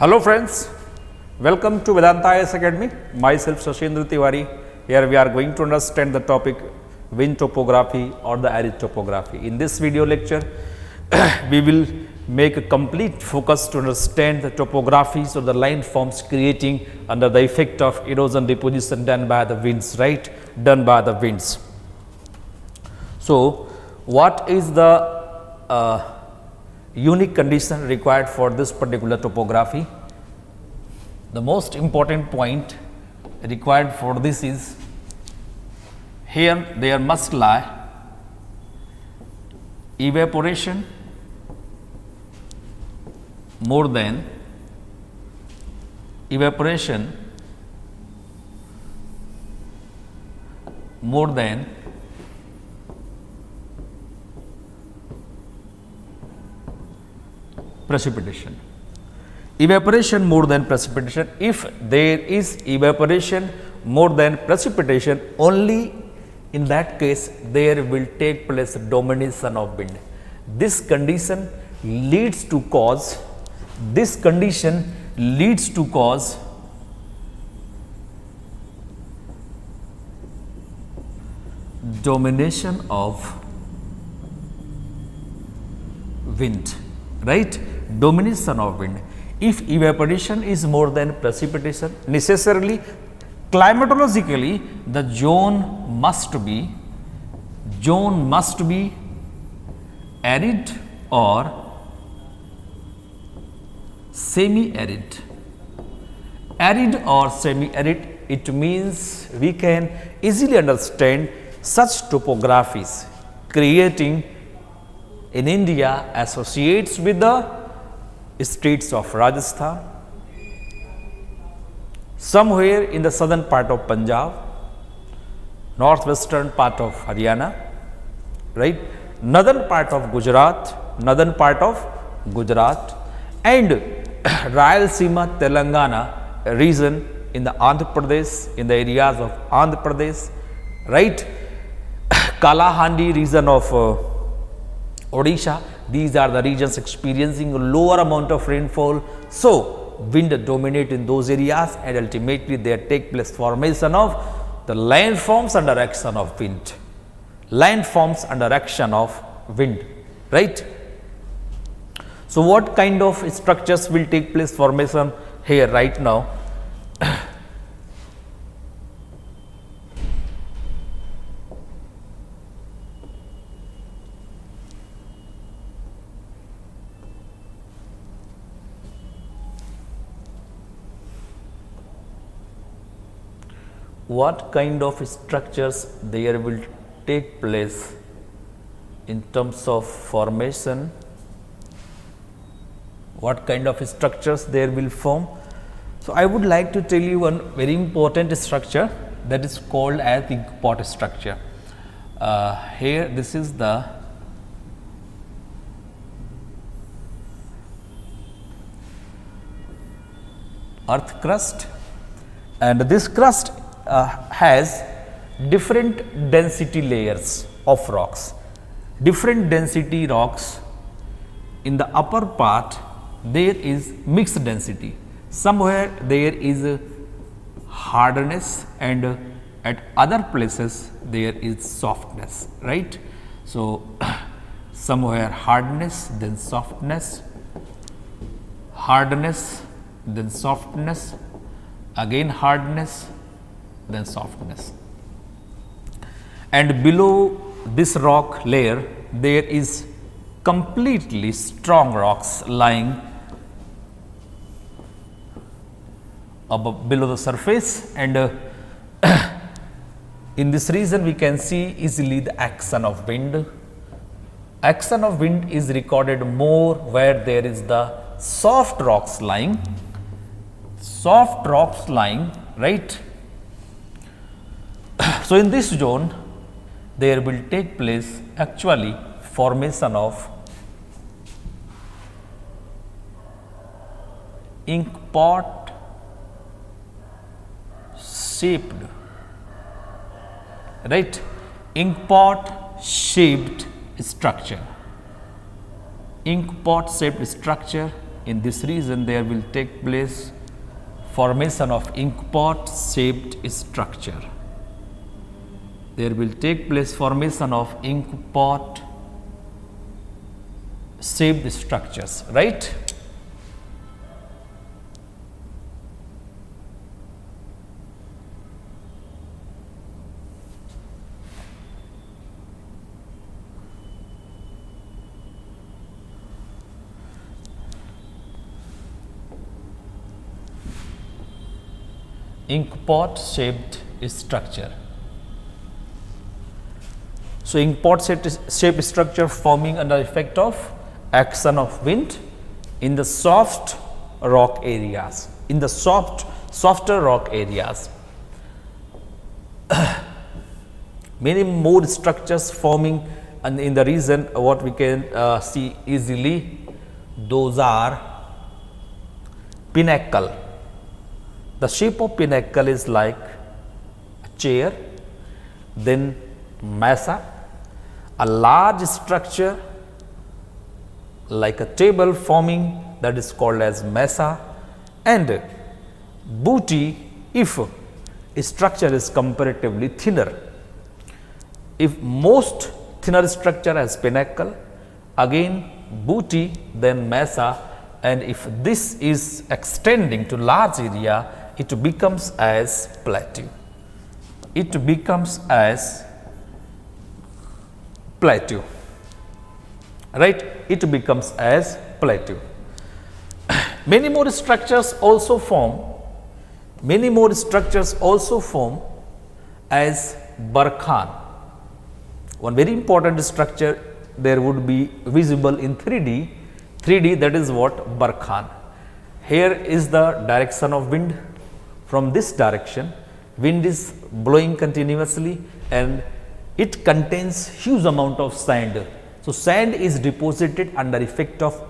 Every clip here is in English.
Hello friends, welcome to Vedanta IS Academy. Myself Sashindra Tiwari. Here we are going to understand the topic wind topography or the arid topography. In this video lecture, we will make a complete focus to understand the topographies or the line forms creating under the effect of erosion deposition done by the winds, right? Done by the winds. So, what is the unique condition required for this particular topography? The most important point required for this is here there must lie evaporation more than precipitation. Evaporation more than precipitation. If there is evaporation more than precipitation, only in that case there will take place domination of wind. This condition leads to cause domination of wind, right? Domination of wind. If evaporation is more than precipitation, necessarily climatologically the zone must be arid or semi-arid. Arid or semi-arid, it means we can easily understand such topographies creating in India associates with the states of Rajasthan, somewhere in the southern part of Punjab, northwestern part of Haryana, right, northern part of Gujarat, and Rayalaseema, Telangana region in the Andhra Pradesh, in the areas of Andhra Pradesh, right, Kalahandi region of Odisha. These are the regions experiencing a lower amount of rainfall. So, wind dominate in those areas and ultimately there take place formation of the landforms under action of wind. Right. So, what kind of structures will take place formation here right now? What kind of structures there will take place in terms of formation? What kind of structures there will form? So, I would like to tell you one very important structure that is called as the pot structure. Here this is the earth crust, and this crust has different density layers of rocks. Different density rocks. In the upper part there is mixed density, somewhere there is hardness and at other places there is softness, right. So, somewhere hardness, then softness, again hardness, then softness, and below this rock layer there is completely strong rocks lying above below the surface, and in this region we can see easily the action of wind. Action of wind is recorded more where there is the soft rocks lying, right. So, in this zone there will take place actually formation of ink pot shaped, right, ink pot shaped structure. Ink pot shaped structure in this region there will take place formation of inkpot shaped structure. There will take place formation of inkpot shaped structures, right? Inkpot shaped structure. So, inkpot shaped structure forming under effect of action of wind in the soft rock areas, in the softer rock areas. Many more structures forming and in the region what we can see easily, those are pinnacle. The shape of pinnacle is like a chair, then mesa, a large structure like a table forming, that is called as mesa, and booty if structure is comparatively thinner. If most thinner structure has pinnacle, again booty, then mesa, and if this is extending to large area, it becomes as plateau. It becomes as plateau, right? It becomes as plateau. Many more structures also form. Many more structures also form as barkhan. One very important structure there would be visible in 3D. 3D, that is what barkhan. Here is the direction of wind. From this direction, wind is blowing continuously and it contains huge amount of sand. So, sand is deposited under effect of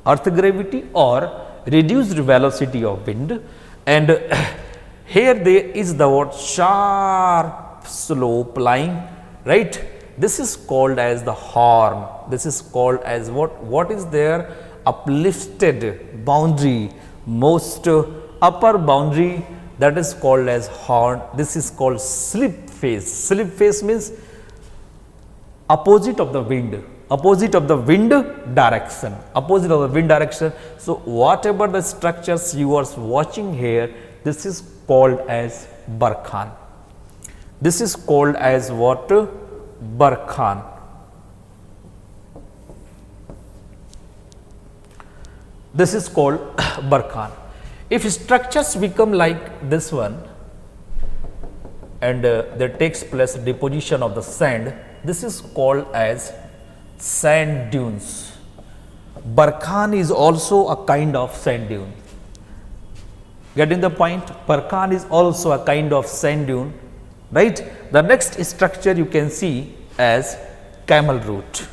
earth gravity or reduced velocity of wind, and here there is the what sharp slope line, right? This is called as the horn. This is called as what is there? Uplifted boundary, most upper boundary, that is called as horn. This is called slip phase. Slip phase means opposite of the wind, opposite of the wind direction, opposite of the wind direction. So, whatever the structures you are watching here, this is called as barkhan. This is called as what? Barkhan. This is called barkhan. If structures become like this one and there takes place deposition of the sand, this is called as sand dunes. Barkhan is also a kind of sand dune. Getting the point? Barkhan is also a kind of sand dune, right? The next structure you can see as camel root.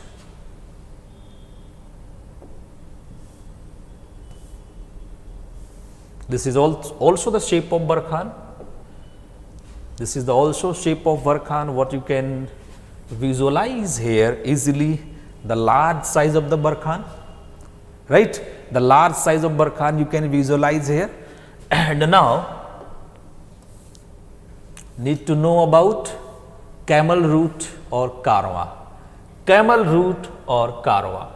This is also the shape of barkhan. This is the also shape of barkhan. What you can visualize here easily, the large size of the barkhan, right? The large size of barkhan you can visualize here. And now need to know about camel root or karwa. Camel root or karwa.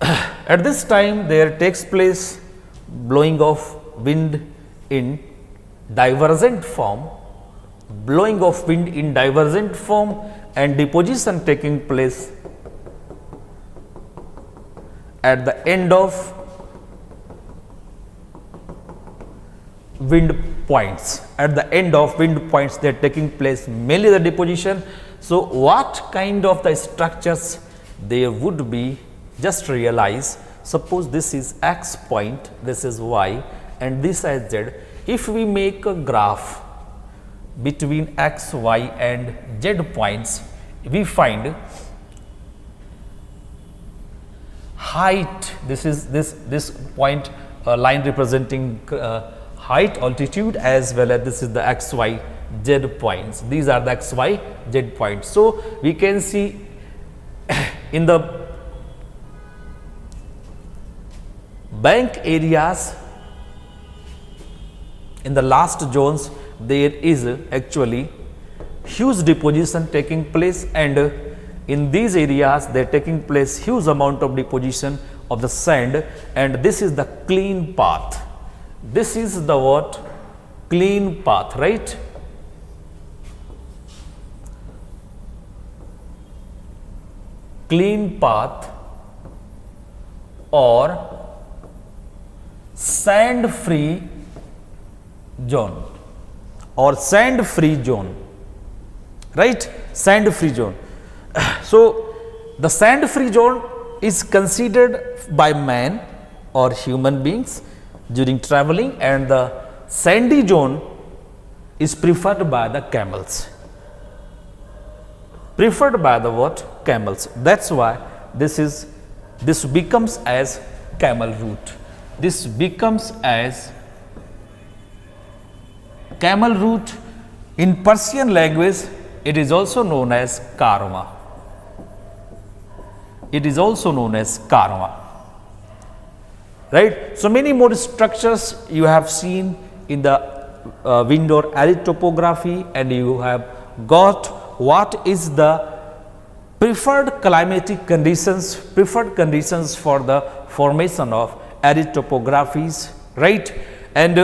At this time there takes place blowing of wind in divergent form, blowing of wind in divergent form and deposition taking place at the end of wind points. At the end of wind points they are taking place mainly the deposition. So, what kind of the structures there would be, just realize, suppose this is x point, this is y and this is z. If we make a graph between x, y and z points, we find height, this is this point line representing height, altitude, as well as this is the x, y, z points. These are the x, y, z points. So, we can see in the bank areas, in the last zones there is actually huge deposition taking place, and in these areas they are taking place huge amount of deposition of the sand, and this is the clean path. This is the what? Clean path, right? Clean path or sand free zone, or sand free zone, right? Sand free zone. So the sand free zone is considered by man or human beings during traveling, and the sandy zone is preferred by the camels. Preferred by the what? Camels. That's why this becomes as camel route. This becomes as camel route. In Persian language, it is also known as karma. It is also known as karma. Right? So many more structures you have seen in the wind or arid topography, and you have got what is the preferred climatic conditions, preferred conditions for the formation of arid topographies, right? And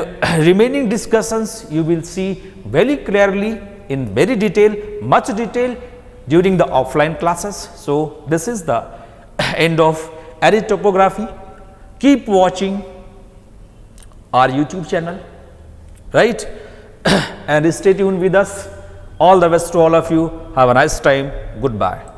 remaining discussions you will see very clearly in very detail, much detail during the offline classes. So this is the end of arid topography. Keep watching our YouTube channel, right? And stay tuned with us. All the best to all of you. Have a nice time. Goodbye.